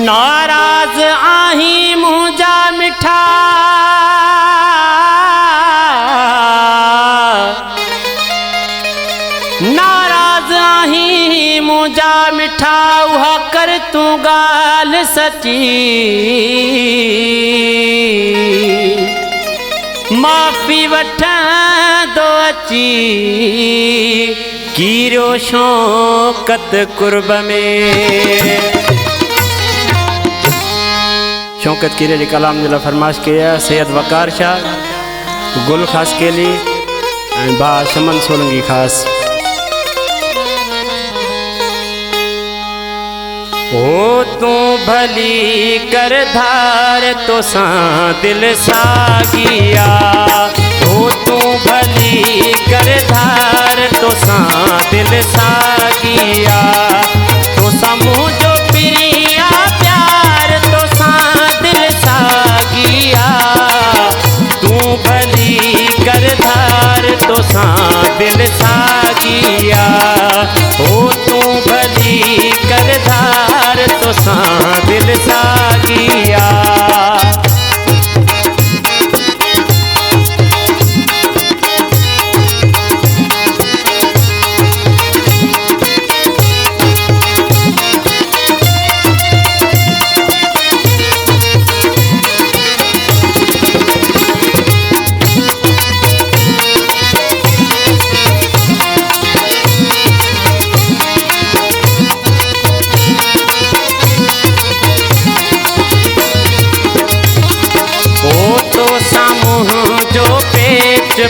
नाराज आही मुझा मिठा नाराज आही मुझा मिठा उहा कर तू गाल सची माफ़ी वठां दो अची कीरो शौकत कुर्ब में शौकत कीरे जी कलाम जिला फरमाश किया सैयद वकार शाह गुल खास के लिए बा शमन सोलंगी खास। ओ तू भली कर धार तो सा दिल सागिया ओ तू भली कर धार तो सा दिल सागिया तो समूह जो प्रिया प्यार तो सा दिल सागिया तू भली कर धार तो सा दिल सागिया ओ तू भली कर धार तो सा दिल सागिया।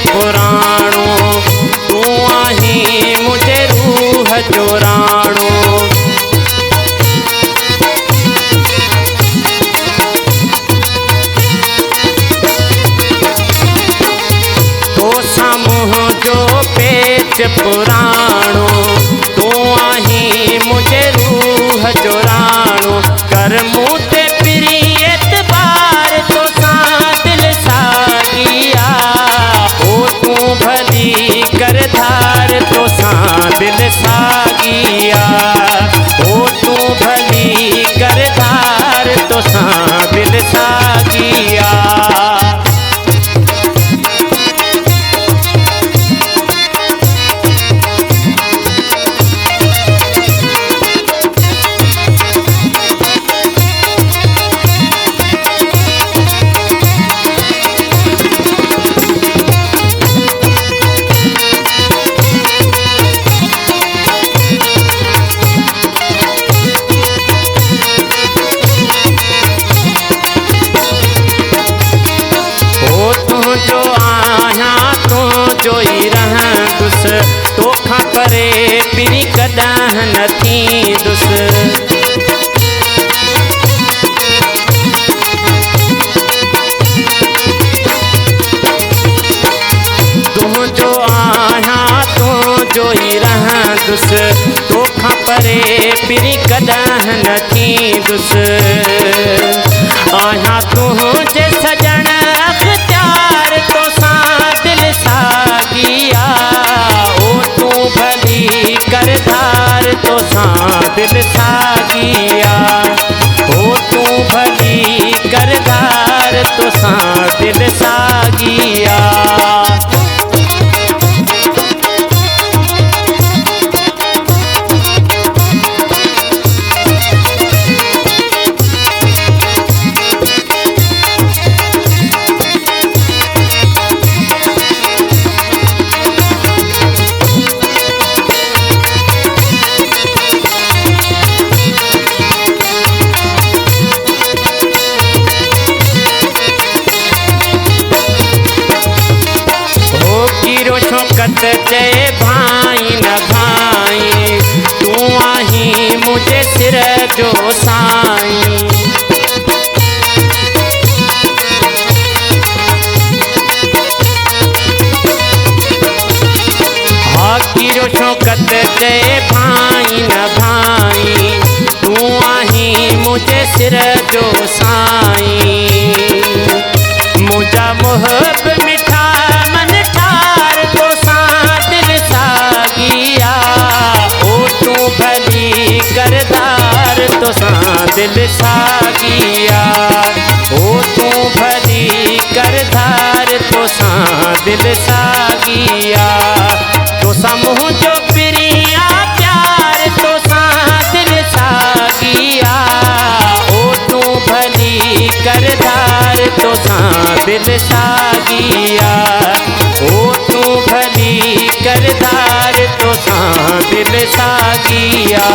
पुराणो तू आही मुझे रूह चोराणो तो समूह जो पेच पुराणो तू आही मुझे रूह चोराणो कर मुँह ते प्रियत बार तो सा दिल सागिया भली कर धार तो सा दिल सागिया ओ तू भली कर धार तो सा दिल सागिया। जोई रहं दुस तोखा परे पिरी कदह नथी दुस तू जो आया तू जोई रहं दुस तोखा परे पिरी कदह नथी दुस आया तू जे सजन अख्तियार तो सा दिल सागिया ओ तू भली कर धार तो सा दिल सागिया ओ तू भली कर धार तो सा दिल सागिया। शौकत जय भाई न भाई तू आही मुझे सिर जो साईं चए भाई न भाई, तू आहीं मुझे सिर जो साईं। मुझा मुहब मिठा मन ठार तो सां दिल सागिया, ओ तू भली करदार तो सां दिल सागिया, ओ तू भली करदार तो सां दिल सागिया। तो सा मुझो प्रिया प्यार तो सां दिल सागिया, ओ तू भली करदार तो सां दिल सागिया, ओ तू भली करदार तो सां दिल सागिया।